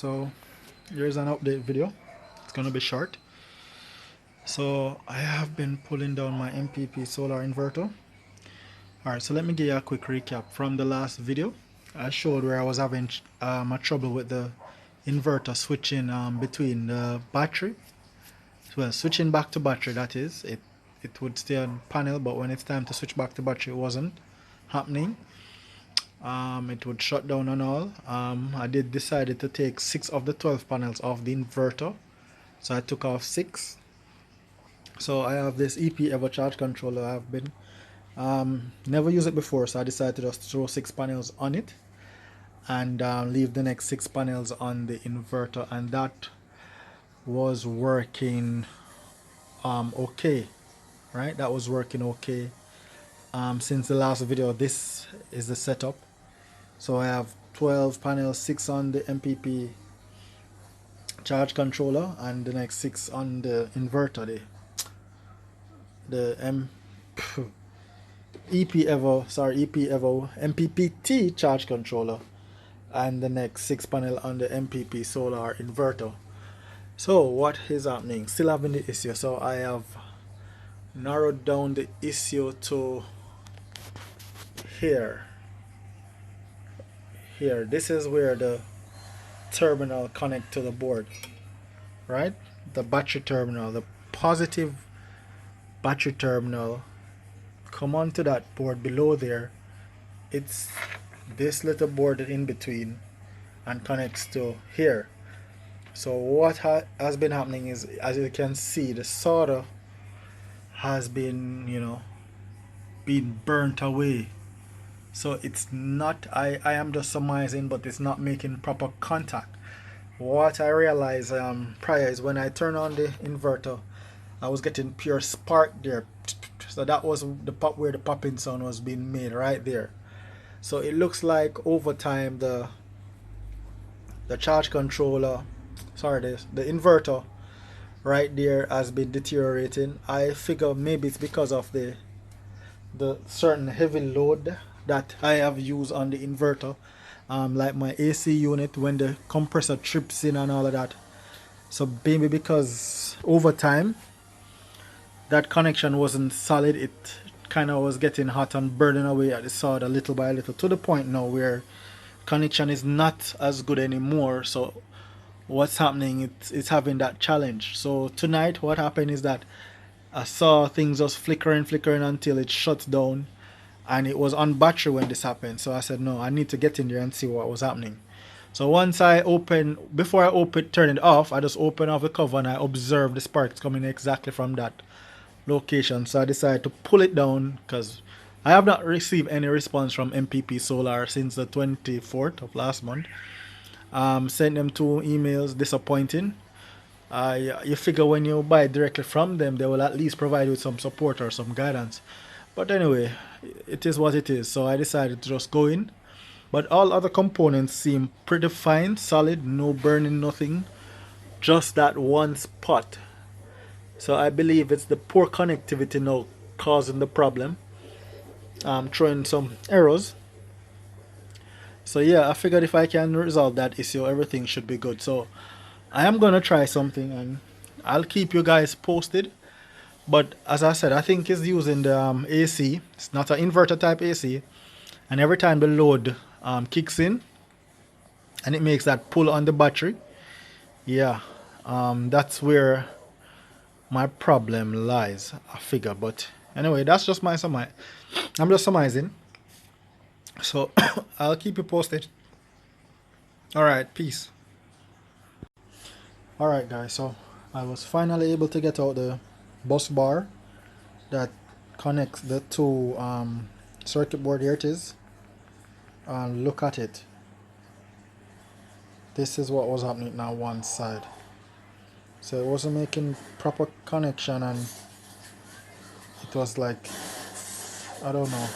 So here's an update video. It's gonna be short. So I have been pulling down my MPP Solar inverter. Alright, so let me give you a quick recap. From the last video, I showed where I was having a trouble with the inverter switching between the battery. Well, switching back to battery, that is. It would stay on panel, but when it's time to switch back to battery, it wasn't happening. It would shut down and all. I did decided to take 6 of the 12 panels off the inverter, so I took off 6. So I have this EP Ever charge controller. I've been never used it before, so I decided to just throw 6 panels on it and leave the next 6 panels on the inverter, and that was working okay. Right, that was working okay. Since the last video, this is the setup. So I have 12 panels, 6 on the MPP charge controller and the next 6 on the inverter, the EP Evo MPPT charge controller, and the next 6 panel on the MPP Solar inverter. So what is happening? Still having the issue. So I have narrowed down the issue to here. This is where the terminal connect to the board, right? The battery terminal, the positive battery terminal, come onto that board below there. It's this little board in between and connects to here. So what has been happening is, as you can see, the solder has been, being burnt away. So it's not, I am just surmising, but it's not making proper contact. What I realized prior is when I turn on the inverter, I was getting pure spark there. So that was the pop where the popping sound was being made right there. So it looks like over time the charge controller, the inverter right there has been deteriorating. I figure maybe it's because of the certain heavy load that I have used on the inverter, like my AC unit, when the compressor trips in and all of that. So maybe because over time that connection wasn't solid, it kind of was getting hot and burning away at the solder little by little, to the point now where connection is not as good anymore. So what's happening, it's having that challenge. So tonight what happened is that I saw things just flickering until it shut down, and it was on battery when this happened. So I said, no, I need to get in there and see what was happening. So once I before I turn it off, I just opened off the cover and I observed the sparks coming exactly from that location. So I decided to pull it down because I have not received any response from MPP Solar since the 24th of last month. Sent them 2 emails, disappointing. You figure when you buy directly from them, they will at least provide you with some support or some guidance. But anyway, it is what it is. So I decided to just go in. But all other components seem pretty fine, solid, no burning, nothing. Just that one spot. So I believe it's the poor connectivity now causing the problem. Throwing some errors. So yeah, I figured if I can resolve that issue, everything should be good. So I am gonna try something and I'll keep you guys posted. But as I said, I think it's using the AC. It's not an inverter type AC, and every time the load kicks in and it makes that pull on the battery, yeah, that's where my problem lies, I figure. But anyway, that's just my surmise. I'm just surmising. So I'll keep you posted. Alright, peace. Alright guys, so I was finally able to get out the bus bar that connects the 2 circuit board. Here it is, and look at it. This is what was happening on one side. So it wasn't making proper connection, and it was like, I don't know,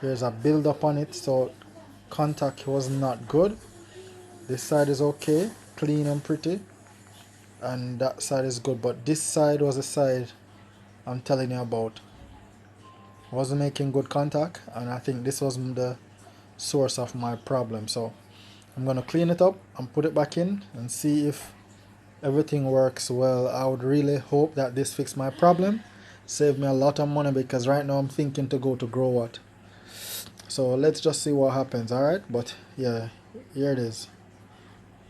there's a build up on it, so contact was not good. This side is okay, clean and pretty, and that side is good, but this side was the side I'm telling you about. Wasn't making good contact, and I think this was the source of my problem. So I'm gonna clean it up and put it back in and see if everything works well. I would really hope that this fixed my problem, save me a lot of money, because right now I'm thinking to go to grow watt. So let's just see what happens. Alright, but yeah, here it is.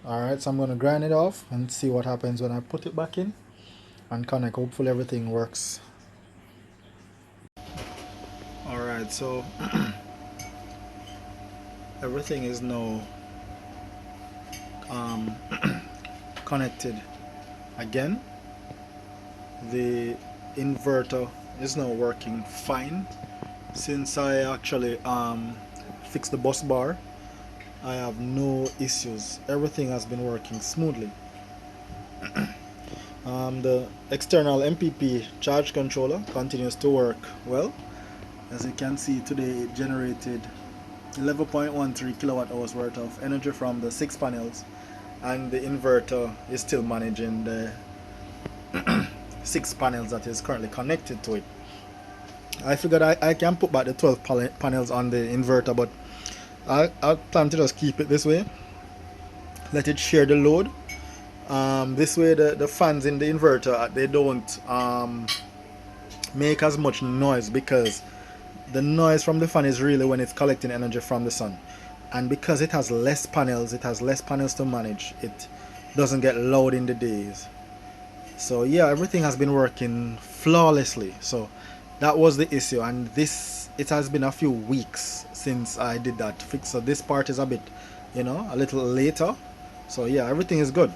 Alright, so I'm gonna grind it off and see what happens when I put it back in and connect. Hopefully everything works. Alright, so everything is now connected again. The inverter is now working fine. Since I actually fixed the bus bar, I have no issues. Everything has been working smoothly. The external MPP charge controller continues to work well. As you can see, today it generated 11.13 kilowatt hours worth of energy from the 6 panels, and the inverter is still managing the 6 panels that is currently connected to it. I figured I can put back the 12 panels on the inverter, but I plan to just keep it this way, let it share the load. This way the fans in the inverter, they don't make as much noise, because the noise from the fan is really when it's collecting energy from the sun, and because it has less panels to manage, it doesn't get loud in the days. So yeah, everything has been working flawlessly. So that was the issue, and it has been a few weeks since I did that fix, so this part is a bit, a little later. So yeah, everything is good.